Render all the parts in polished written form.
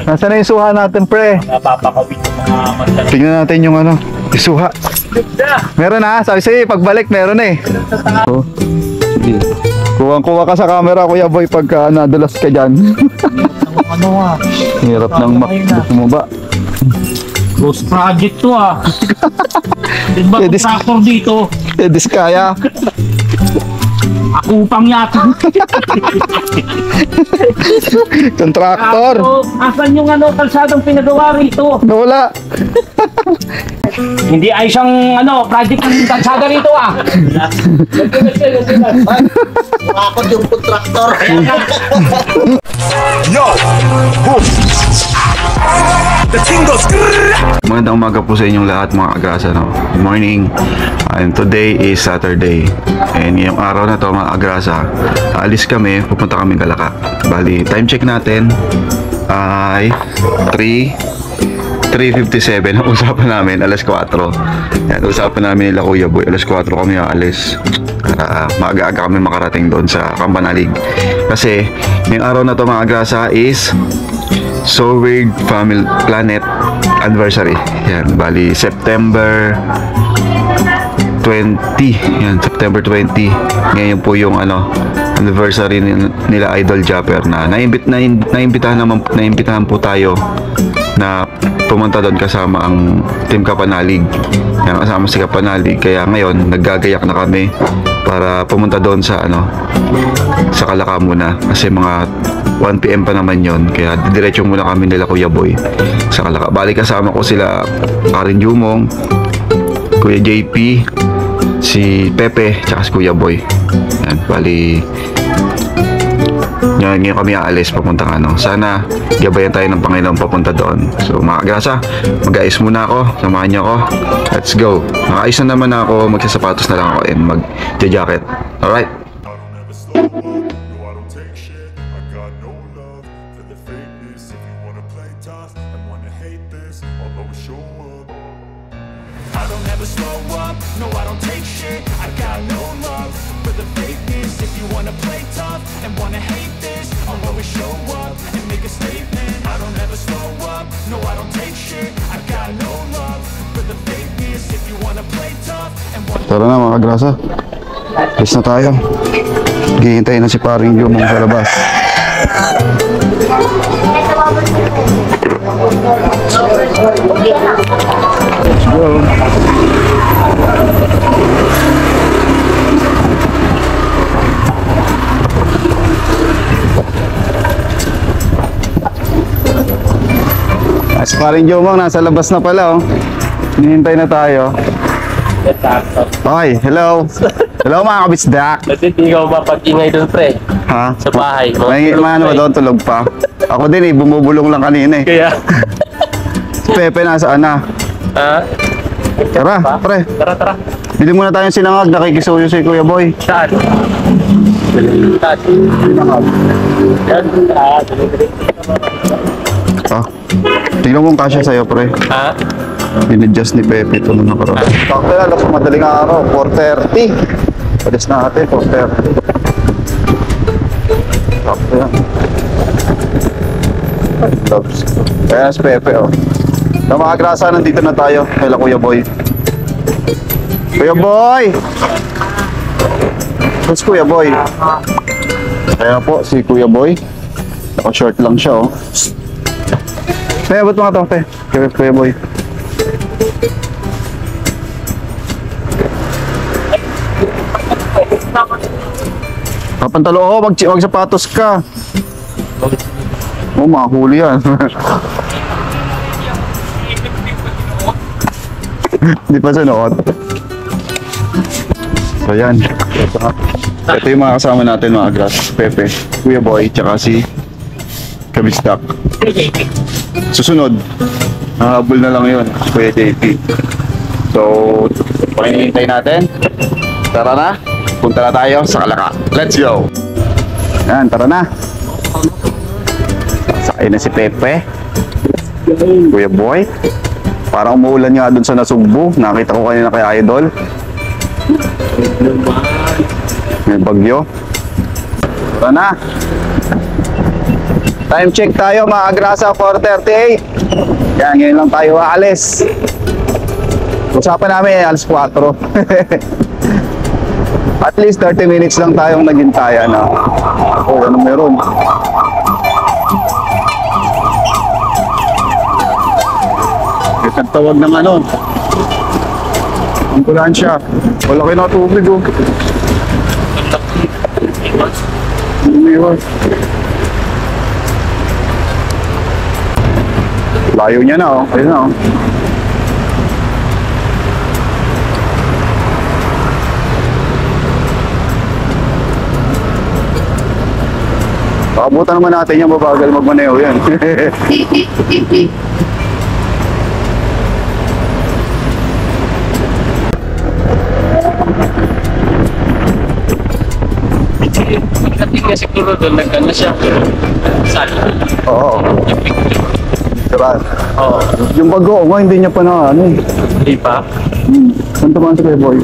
Nasaan na yung suha natin, pre? Napapakawit yung mga manda. Tingnan natin yung ano, yung suha. Meron na, sabi sa'yo, pagbalik meron eh. Oh. Sige. Kuwang-kuha ka sa camera, Kuya Boy, pagka nadulas ka dyan. Ano ah? Hirap ng bumaba. Ghost project to ah. Diba contractor dito? Diskaya. Ako upang yata. Kontraktor. Asan yung ano, kalsadang pinagawa rito? Nawala. Hindi ay siyang ano, project ng kalsada rito ah. Nakakot yung kontraktor. Yo! Boom! The thing goes. Magandang umaga po sa inyong lahat mga agrasa, no? Good morning. And today is Saturday. And ngayong araw na to mga agrasa, aalis kami, pupunta kami Galaka. Bali, time check natin ay 3:57. Ang usapan namin alas 4. Yan, usapan namin nila Kuya Boy, alas 4 kami aalis. Maaga-aga kami makarating doon sa Campanalig. Kasi ngayong araw na to mga agrasa is So Weird Family Planet Anniversary. Yan, bali September 20. Yan, September 20. Ngayon po yung ano, anniversary nila Idol Japper na naimbitahan po tayo na pumunta doon kasama ang Team Kapanalig. Yan, kasama si Kapanalig. Kaya ngayon naggagayak na kami para pumunta doon sa ano, sa Kalaka muna kasi mga 1 PM pa naman yon, kaya diretso muna kami nila Kuya Boy sa Kalaka. Bali kasama ko sila Karin Jumong, Kuya JP, si Pepe, tsaka si Kuya Boy. Yan, bali ngayon kami aalis papuntang ano. Sana gabayan tayo ng Panginoon papunta doon. So mga grasa, mag-ayos muna ako, samahan niyo ako. Let's go. Nakaayos na naman ako, magsasapatos na lang ako and mag-jacket. Alright. I don't ever slow up, no I don't take shit. I got no love for the fakeness. If you wanna play tough and wanna hate this, I'll always show up and make a statement. I don't ever slow up, no I don't take shit. I got no love for the fakeness. If you wanna play tough and wanna... Tara na mga grasa, alis na tayo. Hihintayin na si Paring Jumong sa labas. Let's go. As Paring Jumong nasa labas na pala oh. Hinihintay na tayo. Okay, hello. Hello mga kabisdak. Natitigaw ba pag-ingay doon pre? Ha? Sa bahay. May ano ba doon, tulog pa. Ako din eh, bumubulong lang kanina eh. Kaya? Si Pepe nasaan na? Ha? Tara, pre. Tara. Bili muna tayong sinangag, nakikisuyo si Kuya Boy. Saan? Saan? Sinangag. Yan. Ah, tingnan mo kung kasya sa'yo, pre. Ha? Binadjust ni Pepe ito nung nakaraan. Sakto yan, alas madaling araw, 4:30. Palis na natin, 4:30. Sakto yan. Loves. Ayan si Pepe, oh. Na mga grasa, nandito na tayo. Kaya Kuya Boy. Kuya Boy! Who's Kuya Boy? Kaya po, si Kuya Boy. Naka-short lang siya, oh. Kaya, ba't mga tong, Kuya Boy? Kapantalo ako, wag sapatos ka. Oh, mahuli yan. Hindi pa sinuot. So yan. Ito yung mga kasama natin mga grass. Pepe, Kuya Boy, tsaka si Kabistak. Susunod, habol na lang yun, Kuya JP. So, pakinihintay natin. Tara na, punta na tayo sa Kalaka. Let's go! Yan, tara na. Sakay na si Pepe, Kuya Boy. Parang umuulan nga dun sa Nasugbu. Nakita ko kanina kay Idol. May bagyo. Tara na. Time check tayo mga agrasa, 4:38. Kaya ngayon lang tayo aalis. Usapan namin alas 4. At least 30 minutes lang tayong naghintayan na. Oh, ano meron? Nagtawag ng ano? Ambulansya. Wala kayo na tubig oh. Umiwas. Layo niya na oh. Ayun na oh. Pakabutan naman natin yung mabagal magmaneho yan. Pagdating niya siguro doon, nagkana siya. Saan? Oo. Diba? Oo. Yung bago nga, hindi niya pa na ano eh. Hindi pa? Saan tumahan sa kayo boy?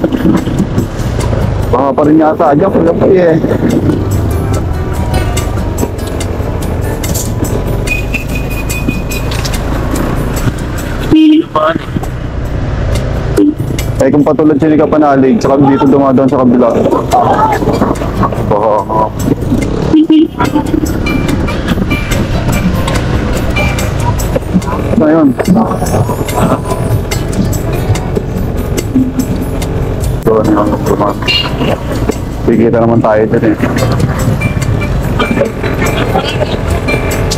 Baka pa rin yata. Diyan ko lang pa eh. Naman. Eh kung patulad siya ni Kapanalig, saka dito dumadaan sa kabila. Oo. Ano yun? Doon yung tumak. Pigita naman tayo dyan eh.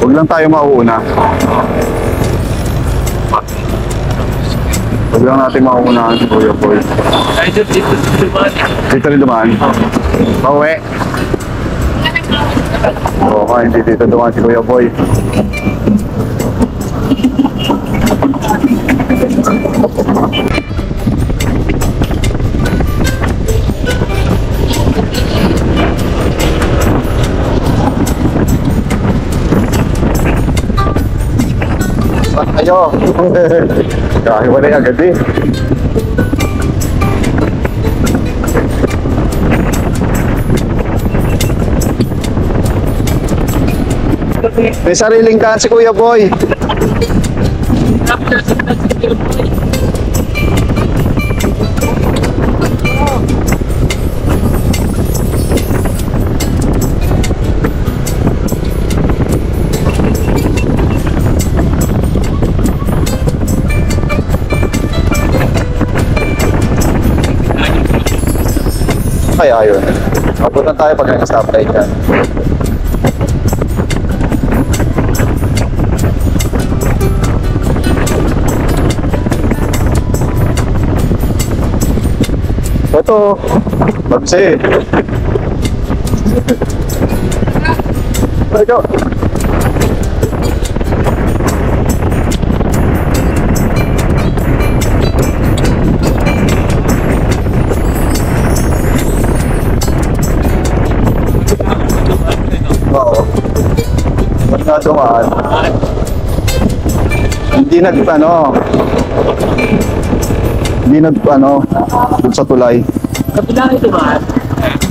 Huwag lang tayo mauuna. Huwag lang natin mauunahan si Kuya Boy. Ay, dito dumaan. Dito rin dumaan. Pauwi. Oo nga, hindi dito dumaan si Kuya Boy. Saan kayo? Kahiwalay agad eh. May sariling kaan si Kuya Boy. Ay, ayun. Kaputan tayo pag nag-stoplight yan. Ito, bagsi. Ito. Oo. Ba't nga dumaan? Hindi dun sa tulay. Kabila ito dumaan.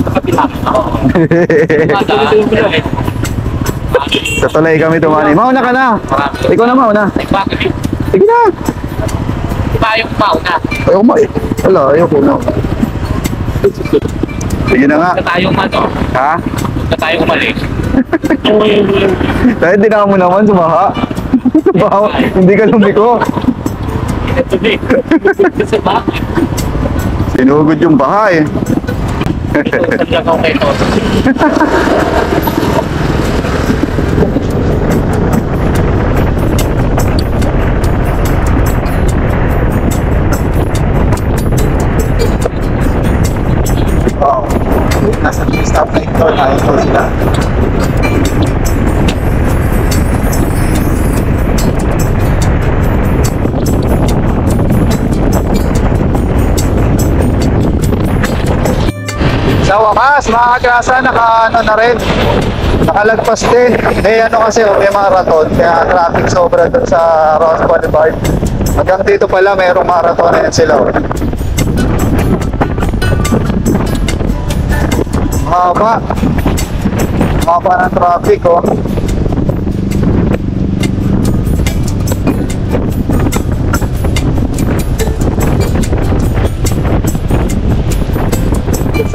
Kabila. Oo. Dito yung bilo eh. Sa tulay kami dumaan. Mauna ka na. Ikaw na mauna. Nagpapagin. Sige na. Diba yung mauna? Ayaw mo eh. Wala, ayaw ko na. Sige na nga. Huwag na tayong ano. Ha? Huwag na tayong umalis. Dahil dinaka mo naman, sumaha. Sumaha, hindi ka lumiko. Ito din. Sa bakit? Sinugod yung baha eh. Ito, talaga ako kay Toto. Wow. Nasa stoplight to, tayo to sila. Sa wakas, mga kagrasa, naka-ano na rin. Nakalagpas din. Eh ano kasi, may marathon. Kaya traffic sobra dun sa Ross Boulevard. Hanggang dito pala, mayroong marathon na yan sila. Mahaba. Mahaba ng traffic, oh.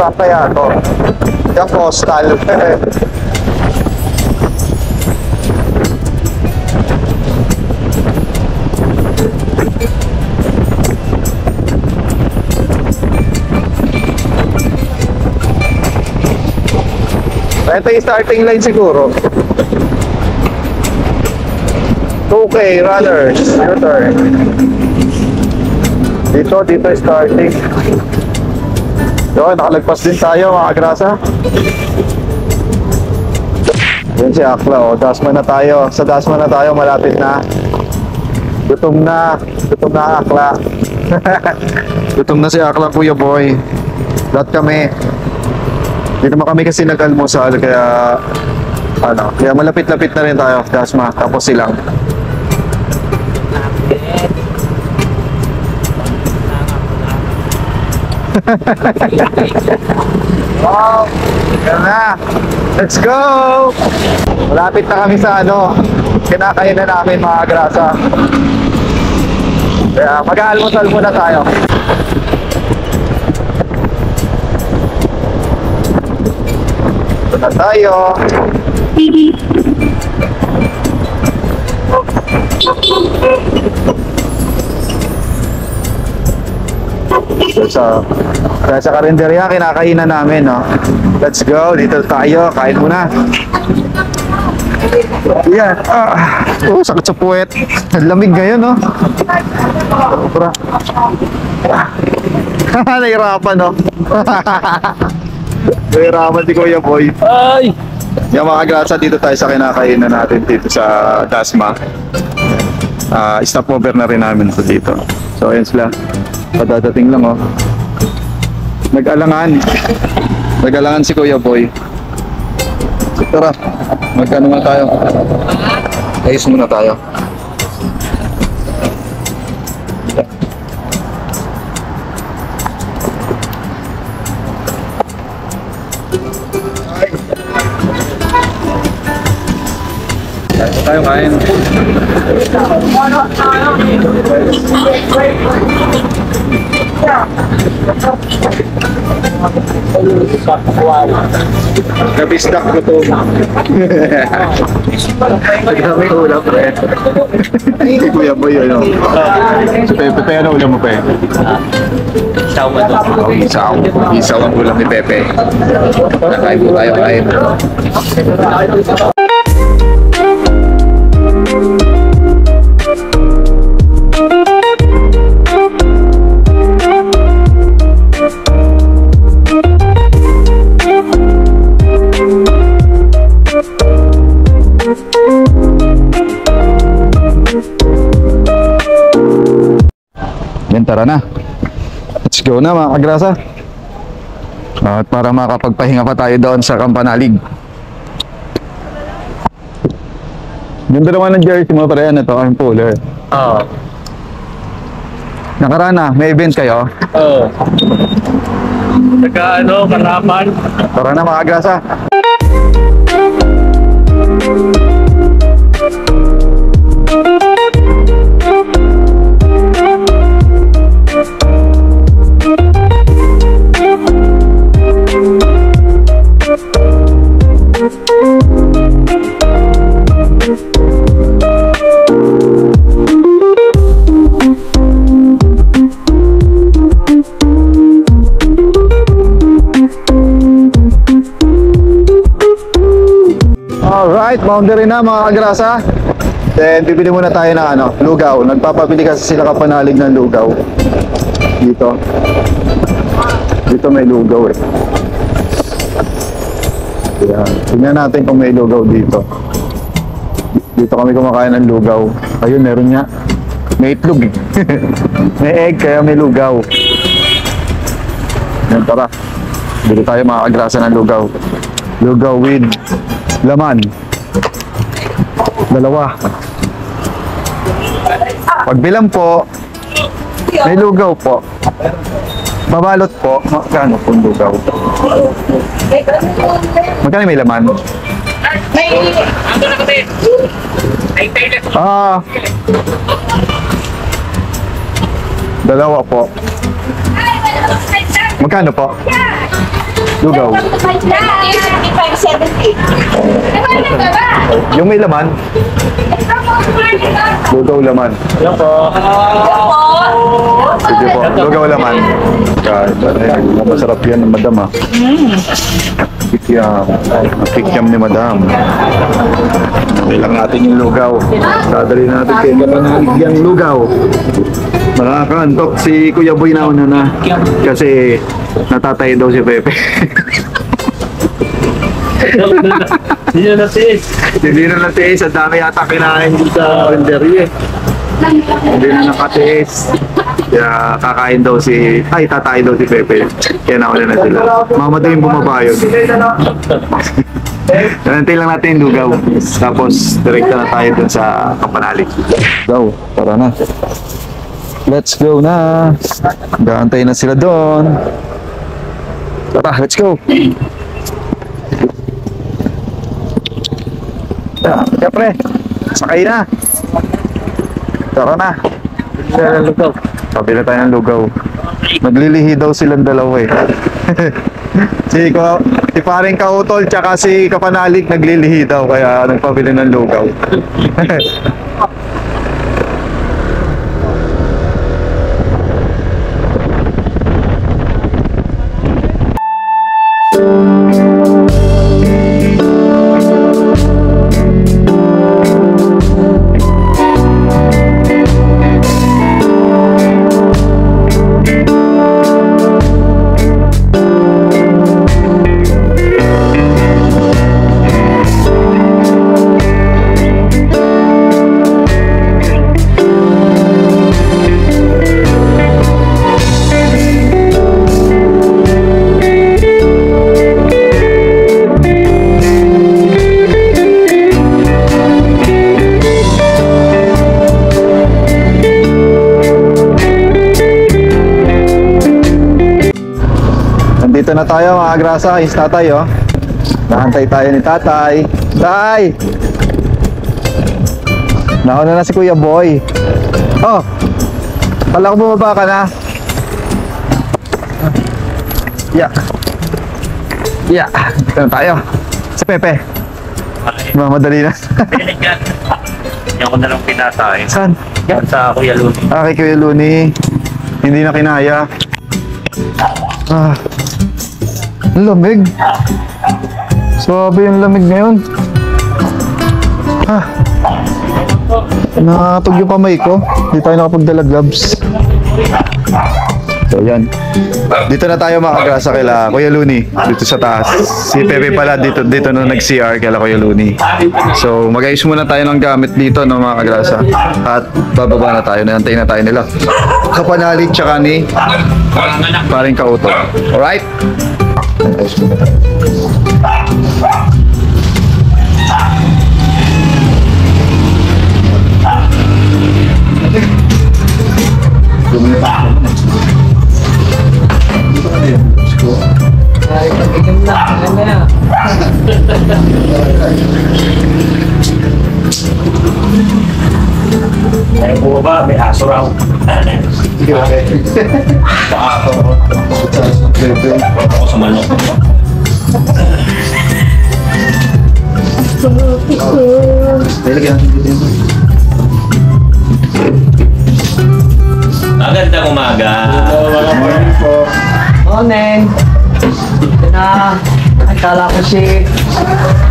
Saan kaya to? Yung coastal. Ito yung starting line siguro. 2K runners, your turn. Dito yung starting. Yo, nakalagpas din tayo mga grasa. Yan si Akla, oh. Dasma na tayo. Sa Dasma na tayo, malapit na. Gutom na Akla. Gutom na si Akla, Kuya Boy. Lahat kami. Hindi naman kami kasi nag-almusal, kaya kaya malapit-lapit na rin tayo, Dasma, tapos silang. Wow! Yan na! Let's go! Malapit na kami sa kinakainan namin mga grasa. Kaya mag-aalmusal muna tayo. Ito na tayo. Sa karinderya, kinakainan namin, no? Let's go, dito tayo, kain muna. Yan. Sakit sa puwet. Lamig ngayon, no? Sobra. Nahirapan, no? Nahirapan si Kuya Boy. Ay! Yung mga grasa, dito tayo sa kinakainan natin dito sa Dasma. Stopover na rin namin ito dito. So, ayun sila. Padadating lang, oh. Nag-alangan si Kuya Boy. Tara, magkano nga tayo? Ayos muna tayo. Tayo kain. Kabisdak ko to. Nagdami ulam, pre. Si Kuya Boy, ano? Si Pepe, ano ulam mo, Pe? Isaw mo to. Isaw ang ulam ni Pepe. Nakain po tayo, kain. Yan, tara na. Let's go na mga kagrasa. At para makapagpahinga pa tayo doon sa Campanalig. Ganda naman ng jersey mo, pare. Ano to? Ang puller. Oo. Nakaraan na, may event kayo? Oo. Karapan. Tara na mga kagrasa. Alright, boundary na mga kagrasa. Then bibili muna tayo ng lugaw. Nagpapabili kasi sila Kapanalig ng lugaw. Dito may lugaw eh. Yan. Tingnan natin kung may lugaw dito. Dito kami kumakain ng lugaw. Ayun, meron nga. May itlog eh. May egg kaya may lugaw. Yan, tara. Bili tayo mga kagrasa ng lugaw. Lugaw with laman. Dalawa. Pagbilang po, may lugaw po. Babalot po, magkano po lugaw? Magkano may laman? Dalawa po. Magkano po? Lugaw. 55.70. Yung may laman. Lugaw laman. Yan po. Sige po. Lugaw laman. Kahit ano yan. Masarap yan, madam ah. Kikiam. Kikiam ni madam. Okay lang natin yung lugaw. Dadali natin kay Kapanalig yung lugaw. Nakakaantok si Kuya Boy na una na. Kasi natatay daw si Pepe. Hindi na natiis. Hindi na natiis. Ang dami yata kinain dito sa renderia. Hindi na nakatiis. Kaya kakain daw si... Ay, tatay daw si Pepe. Kaya nauna na sila. Mamatay yung bumaba yun. Nanantay lang natin yung lugaw. Tapos, direkta na tayo dun sa Kapanalig. Go, tara na. Let's go na. Gaantay na sila doon. Tara, let's go. Siyempre, sakay na. Tara na. Sabi na tayo ng lugaw. Naglilihi daw silang dalawa eh. si paring Kautol tsaka si Kapanalig naglilihi daw kaya nagpabili ng lugaw. Dito na tayo mga grasa, is tatay oh. Nahantay tayo ni tatay. Tay! Nauna na si Kuya Boy. Oh! Kala ko bumaba ka na. Yeah. Yeah. Dito na tayo. Si Pepe. Mamadali na. Yan ko na lang pinatay. Saan? Yan sa Kuya Luni. Ah, kay Kuya Luni. Hindi na kinaya. Ah. Ang lamig. Sabi yung lamig ngayon. Ah. Nakatog yung kamay ko. Hindi tayo nakapagdala gloves. So yan. Dito na tayo mga kagrasa kila Kuya Luni. Dito sa taas. Si Pepe pala dito na nag-CR kila Kuya Luni. So mag-ayos muna tayo ng gamit dito no mga kagrasa. At bababa na tayo. Nanantay na tayo nila. Kapanalig tsaka ni paring Kautol. Alright? Ayos muna tayo. Ay, bumaba, may aso raw. Ako sa manok. Magandang umaga. Morning. Ito na. Akala ko si...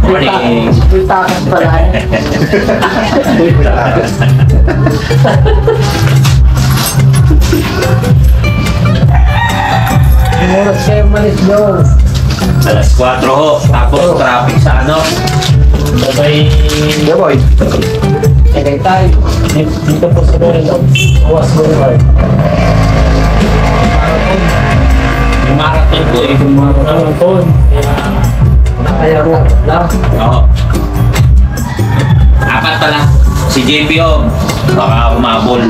Morning. Takas pala. Oras kayo malis doon. Alas 4 ho. Tapos traffic sa ano. Sabay... Yeah boy. Tagay tayo. Dito po sa Boulevard. Awas Boulevard. Yung marathon po eh. Yung marathon. Nakayaro lang. Oo. Apat pala. Si JPO. Baka umabol.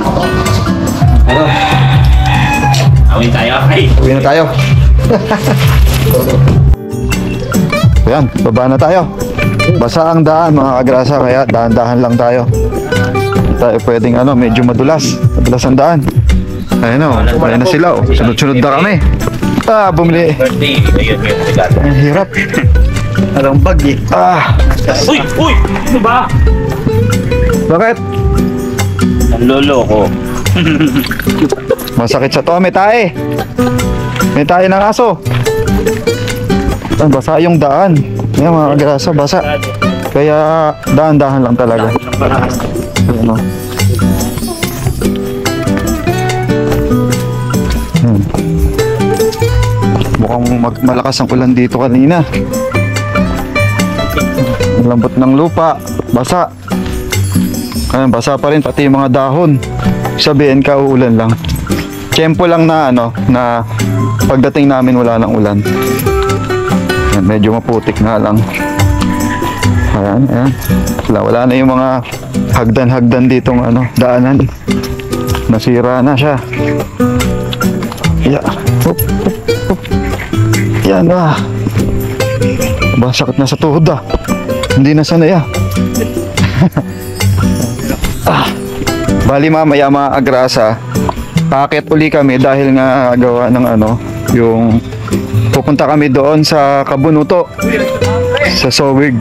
Ano? Awin tayo. Ay! Uwi na tayo. Ayan, baba na tayo. Basa ang daan mga kagrasa, kaya dahan-dahan lang tayo. Hindi tayo pwedeng medyo madulas. Madulas ang daan. Ayun o, ayun na sila o. Sunod-sunod na kami. Bumili. Birthday, ayun, yun, regalo. Ang hirap. Alang bag eh. Uy! Uy! Ano ba? Bakit? Ang lolo ko. Masakit sa to. May tae. May tae ng aso. Basa yung daan. Yan mga kagrasa, basa. Kaya dahan-dahan lang talaga. Ano? Mukhang malakas ang ulan dito kanina. Ang lambot ng lupa, basa. Ayan, basa pa rin pati yung mga dahon. Sabihin kauulan lang. Tiyempo lang na na pagdating namin wala nang ulan. Ayan, medyo maputik na lang. Ayan, ayan. Wala na yung mga hagdan-hagdan ditong daanan. Nasira na siya. Yeah. Hop, hop, hop. Yan sakit na sa tuhod Hindi na sanay Bali mamaya mga agrasa, paakit uli kami dahil nga gawa ng yung pupunta kami doon sa Kabunuto, sa Sowig.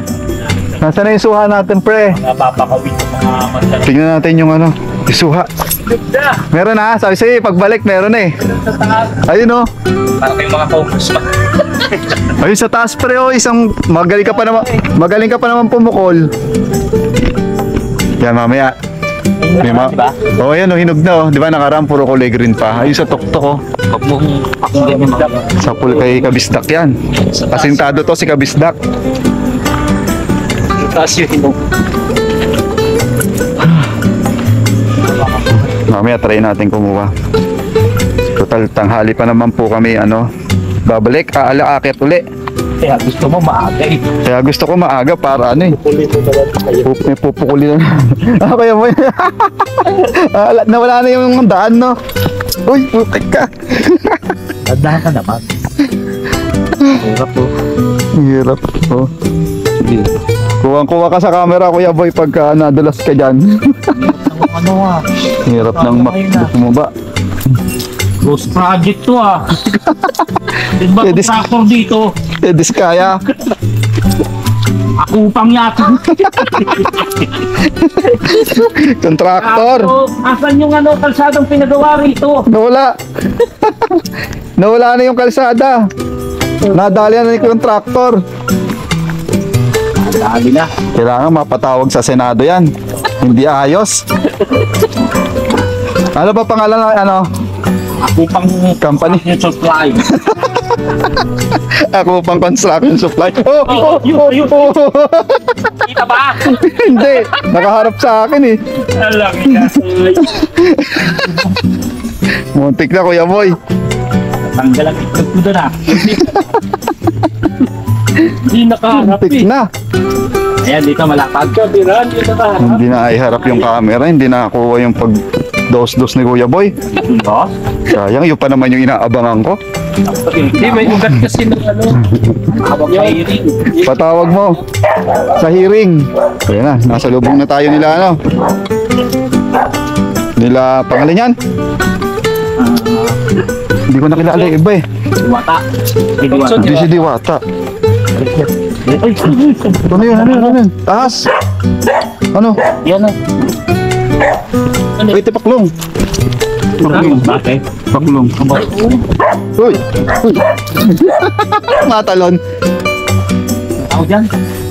Nasaan na yung suha natin, pre? Napapakawin ng mga mansan. Tingnan natin yung yung suha. Meron sabi sa'yo, pagbalik meron ayun Para kayong mga congressman. Ayun sa taas, pre, isang magaling ka pa naman pumukol. Yan mamaya. Diba? Ayan hinog na di ba nakaraan puro kulay green pa. Ayun sa tuktok Huwag mong pakinggan yung mga sa kay Kabisdak yan. Asintado to si Kabisdak. taas yung hinog. Mamaya try natin kumuha. Total tanghali pa naman po kami babalik, aakit uli. Kaya gusto mo maaga Kaya gusto ko maaga para Puli mo naman kayo. may pupukuli na. Kaya mo nawala na yung daan Uy, putik ka. Tandaan ka naman. Hirap po. Hirap Kuwang-kuwa ka sa camera, Kuya Boy, pagka nadulas ka dyan. Hirap ng bumaba. Ghost project to Diba Pwede- tractor dito? Diskaya. Ako upang yata. Kontraktor. Asan yung kalsadang pinagawa rito? Nawala. Nawala na yung kalsada. Nadali na yung kontraktor. Dali na. Kailangan mapatawag sa Senado yan. Hindi ayos. Ano ba pangalan ng Ako pang company? yung supply. Ako pang construction supply. Yun. Kita ba? Hindi. Nakaharap sa akin Alam niya. Muntik na, Kuya Boy. Tanggal ang itlog ko doon Hindi nakaharap Muntik na. Ayan, dito malapad. Kabiran, dito nakaharap. Hindi na iharap yung camera. Hindi nakakuha yung pag-dos-dos ni Kuya Boy. No? Sayang, yun pa naman yung inaabangan ko. Hindi, may ugat kasi ng hawak sa hearing. Patawag mo sa hearing. Kaya na, nasa lubong na tayo nila nila pangalan yan? Hindi ko nakilala yung iba Diwata. Hindi si Diwata. Ano yun? Taas. Ano? Yan o. Wait, paklong. Bakit? Paklong. Uy. Matalon. Ako dyan.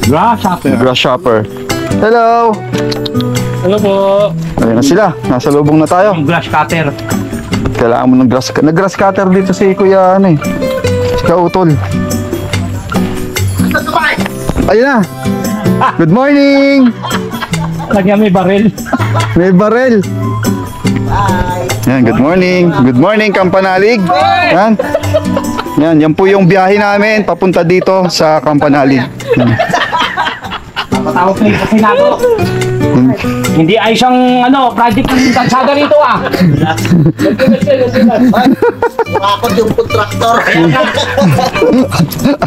Grasshopper. Grasshopper. Hello. Hello po. Ayun na sila. Nasa lubong na tayo. Yung grass cutter. Kailangan mo ng grass cutter dito si Kuya si Kautol. Ayun na. Good morning. Lagyan may baril. May barel. Yan, good morning. Good morning, Kampanalig. Yan po yung biyahe namin papunta dito sa Kampanalig. Napatawag na yung kasinado. Hindi ay siyang project ng kalsada rito Wakot yung kontraktor.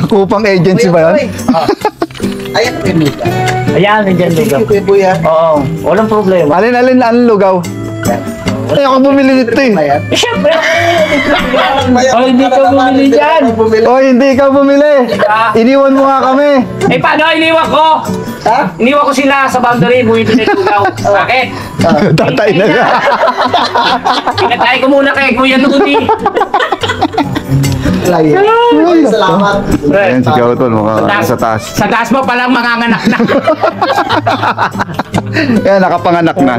Ako pang agency ba yan? Ayan, Pinuta. Ayan, nandiyan lugaw. Kuya Boy, Oo, walang problema. Alin lugaw? Ay, ako bumili nito eh. Eh, syempre. Oh, hindi ka bumili dyan. Oh, hindi ka bumili. Iniwan mo nga kami. Eh, paano iniwan ko? Ha? Iniwan ko sila sa boundary, bumili na ikaw. Bakit? Tatay na nga. Pinatay ko muna kay Kuya Nudi. Lagi. Salamat. Ayan si Kautol, mukhang sa taas. Sa taas mo palang manganganak na. Yan, nakapanganak na.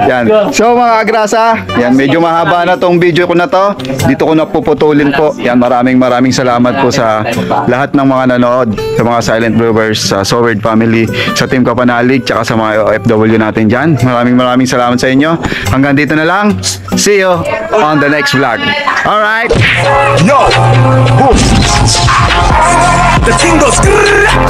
Yan. So mga agrasa, yan, medyo mahaba na tong video ko na to. Dito ko na puputulin po. Yan, maraming salamat po sa lahat ng mga nanood, sa mga silent viewers, sa Soward family, sa Team Kapanalig, tsaka sa mga OFW natin dyan. Maraming salamat sa inyo. Hanggang dito na lang. See you on the next vlog. Alright. Yo! Boom! The king goes.